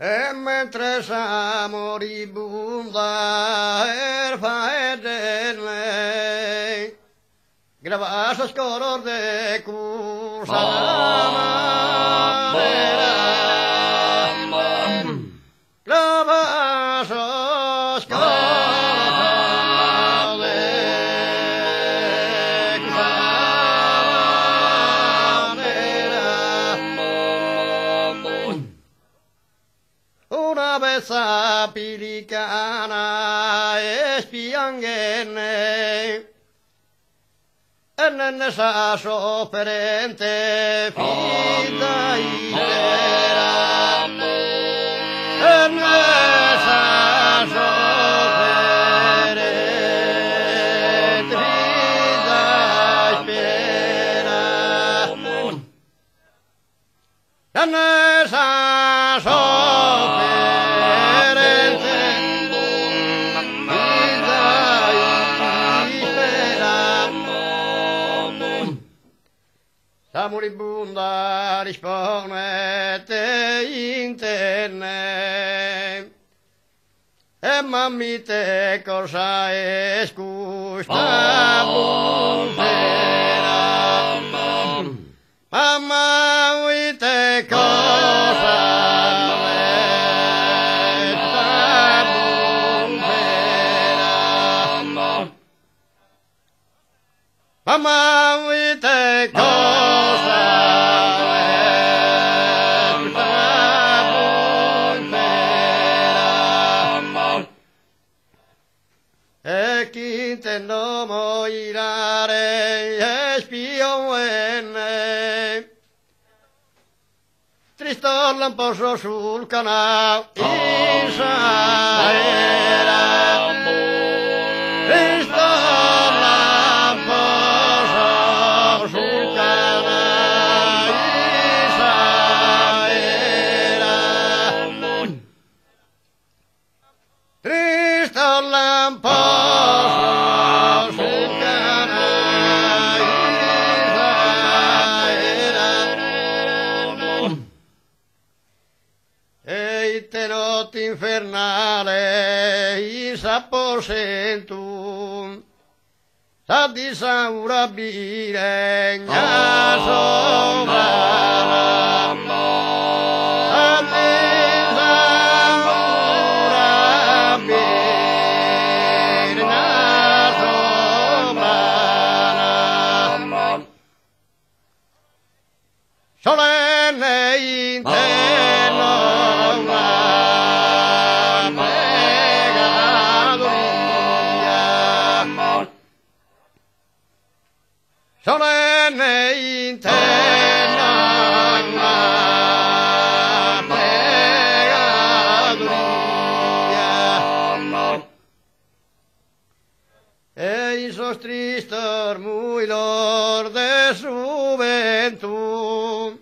E mentre sa moribunda erfa ed lei grava scoror de cusama grava scoror de una vez a pilicana espiangene en esa sofferente fida idera en esa sofferente fida espera en esa sofferente fida espera la moribunda risponete interne e mamite cosa escusta bumbera mamma uite cosa escusta bumbera mamma uite cosa e chi intendo morirare espione tristo lamposo sul canale Isaera tristo lamposo sul canale Isaera tristo lamposo sul canale Isaera e te notte infernale s'apposentum sa di saurabire gna sovrana sa di saurabire gna sovrana solenne interno solenne interna una pegaduría e esos tristes muy lor de su juventud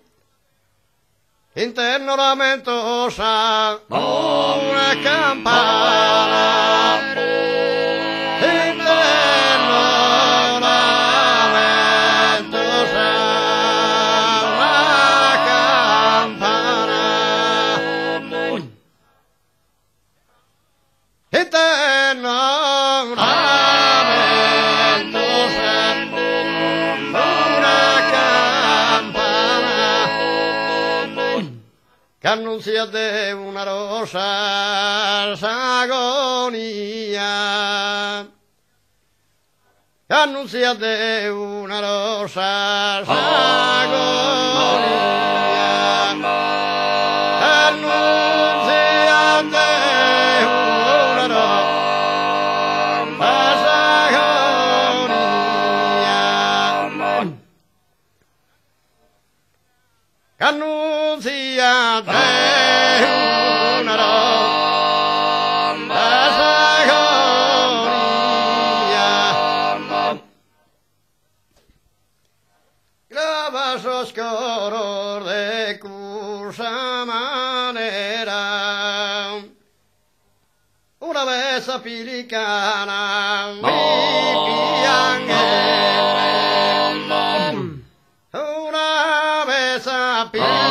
interno lamentosa una campana interno lamentosa una campana interno lamentosa una campana che annuncia de una rosa agonía che annuncia de una rosa agonía annuncia de una rosa agonía che annuncia de una rosa agonía grava oscuro de cusa manera una vez a pilicana mi piangere una vez a pilicana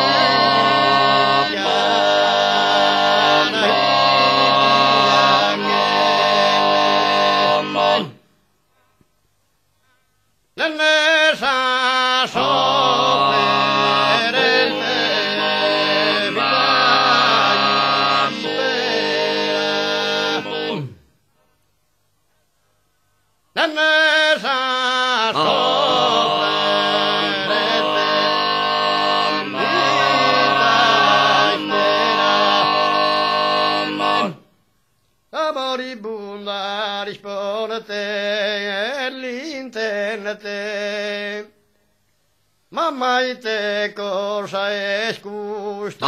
linternete. Mamma ite cosa escusta.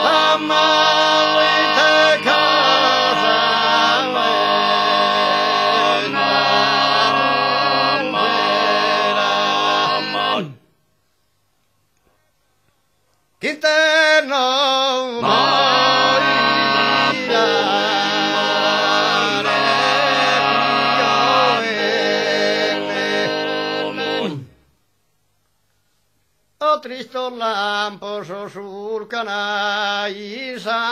Mamma ite cosa Quinterno Tristo lamposo sulcana isaera.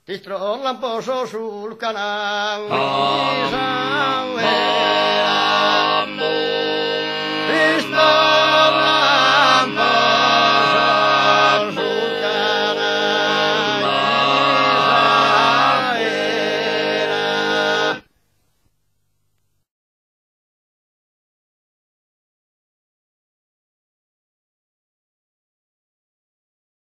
Tristo lamposo sulcana isaera. Tristo